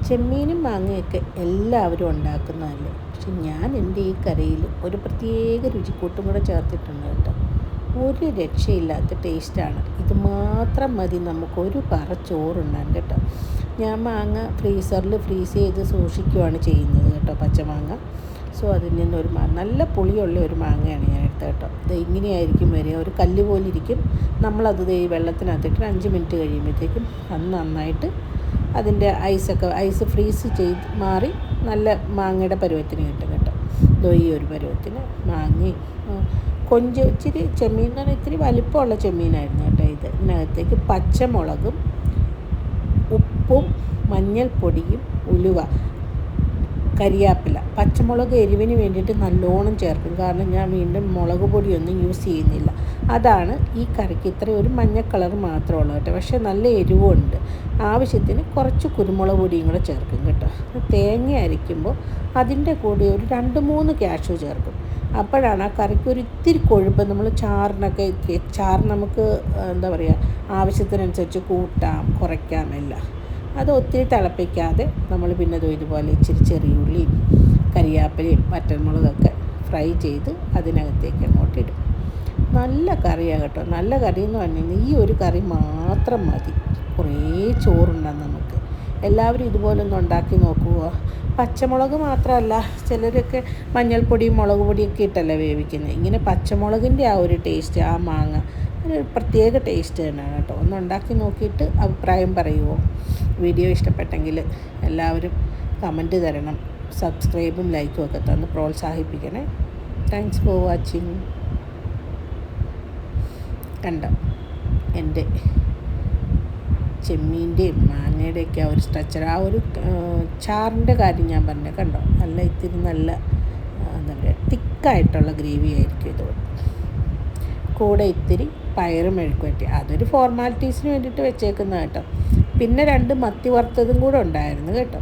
ചെമ്മീനും മാങ്ങയൊക്കെ എല്ലാവരും ഉണ്ടാക്കുന്നതല്ലേ. പക്ഷെ ഞാൻ എൻ്റെ ഈ കറിയിൽ ഒരു പ്രത്യേക രുചിക്കൂട്ടും കൂടെ ചേർത്തിട്ടുണ്ട് കേട്ടോ. ഒരു രക്ഷയില്ലാത്ത ടേസ്റ്റാണ്. ഇത് മാത്രം മതി നമുക്കൊരു പറ ചോറുണ്ടാൻ കേട്ടോ. ഞാൻ മാങ്ങ ഫ്രീസറിൽ ഫ്രീസ് ചെയ്ത് സൂക്ഷിക്കുകയാണ് ചെയ്യുന്നത് കേട്ടോ, പച്ചമാങ്ങ. സോ അതിൽ നിന്നൊരു നല്ല പുളിയുള്ള ഒരു മാങ്ങയാണ് ഞാൻ എടുത്തത് കേട്ടോ. ഇത് ഇങ്ങനെയായിരിക്കും വരിക, ഒരു കല്ല് പോലെ ഇരിക്കും. നമ്മളത് ഈ വെള്ളത്തിനകത്തിട്ട് 5 മിനിറ്റ് കഴിയുമ്പോഴത്തേക്കും അത് നന്നായിട്ട് അതിൻ്റെ ഐസ് ഫ്രീസ് ചെയ്ത് മാറി നല്ല മാങ്ങയുടെ പരുവത്തിന് കിട്ടും കേട്ടോ. ഈ ഒരു പരുവത്തിന് മാങ്ങയും ഇച്ചിരി ചെമ്മീൻ എന്ന് പറഞ്ഞാൽ ഇത്തിരി വലിപ്പമുള്ള ചെമ്മീനായിരുന്നു കേട്ടോ ഇത്. ഇതിനകത്തേക്ക് പച്ചമുളകും ഉപ്പും മഞ്ഞൾപ്പൊടിയും ഉലുവ കരിയാപ്പില. പച്ചമുളക് എരിവിന് വേണ്ടിയിട്ട് നല്ലോണം ചേർക്കും, കാരണം ഞാൻ വീണ്ടും മുളക് പൊടിയൊന്നും യൂസ് ചെയ്യുന്നില്ല. അതാണ് ഈ കറിക്ക് ഇത്ര ഒരു മഞ്ഞ കളർ മാത്രമുള്ളൂ കേട്ടോ. പക്ഷേ നല്ല എരിവുണ്ട്. ആവശ്യത്തിന് കുറച്ച് കുരുമുളക് പൊടിയും കൂടെ ചേർക്കും കേട്ടോ. തേങ്ങ അരയ്ക്കുമ്പോൾ അതിൻ്റെ കൂടെ ഒരു 2-3 കാഷ്യൂ ചേർക്കും. അപ്പോഴാണ് ആ കറിക്ക് ഒരു ഇത്തിരി കൊഴുപ്പ്. നമ്മൾ ചാറ് നമുക്ക് എന്താ പറയുക, ആവശ്യത്തിനനുസരിച്ച് കൂട്ടാം കുറയ്ക്കാം എല്ലാം. അത് ഒത്തിരി തിളപ്പിക്കാതെ നമ്മൾ പിന്നെ ഇതുപോലെ ഇച്ചിരി ചെറിയുള്ളിയും കരിയാപ്പിലയും വറ്റൽമുളകൊക്കെ ഫ്രൈ ചെയ്ത് അതിനകത്തേക്ക് അങ്ങോട്ട് ഇടും. നല്ല കറിയാണ് കേട്ടോ. നല്ല കറി എന്ന് പറഞ്ഞാൽ ഈ ഒരു കറി മാത്രം മതി, കുറേ ചോറുണ്ടാകും നമുക്ക്. എല്ലാവരും ഇതുപോലെ ഒന്ന് ഉണ്ടാക്കി നോക്കുക. പച്ചമുളക് മാത്രമല്ല, ചിലരൊക്കെ മഞ്ഞൾപ്പൊടിയും മുളക് പൊടിയൊക്കെ ഇട്ടല്ലേ വേവിക്കുന്നത്. ഇങ്ങനെ പച്ചമുളകിൻ്റെ ആ ഒരു ടേസ്റ്റ്, ആ മാങ്ങ ഒരു പ്രത്യേക ടേസ്റ്റ് തന്നെയാണ് കേട്ടോ. ഒന്ന് ഉണ്ടാക്കി നോക്കിയിട്ട് അഭിപ്രായം പറയുമോ. വീഡിയോ ഇഷ്ടപ്പെട്ടെങ്കിൽ എല്ലാവരും കമൻറ്റ് തരണം, സബ്സ്ക്രൈബും ലൈക്കും ഒക്കെ തന്ന് പ്രോത്സാഹിപ്പിക്കണേ. Thanks for watching. കണ്ടോ എൻ്റെ ചെമ്മീൻ്റെയും മാങ്ങയുടെയൊക്കെ ആ ഒരു സ്ട്രക്ചർ, ആ ഒരു ചാറിൻ്റെ കാര്യം ഞാൻ പറഞ്ഞു. കണ്ടോ, ഇത്തിരി നല്ല എന്താ പറയുക, തിക്കായിട്ടുള്ള ഗ്രേവി ആയിരിക്കും ഇത്. കൂടെ ഇത്തിരി പയറ് മെഴുക്കുവരട്ടി, അതൊരു ഫോർമാലിറ്റീസിന് വേണ്ടിയിട്ട് വെച്ചേക്കുന്ന കേട്ടോ. പിന്നെ 2 മത്തി വറുത്തതും കൂടെ ഉണ്ടായിരുന്നു കേട്ടോ.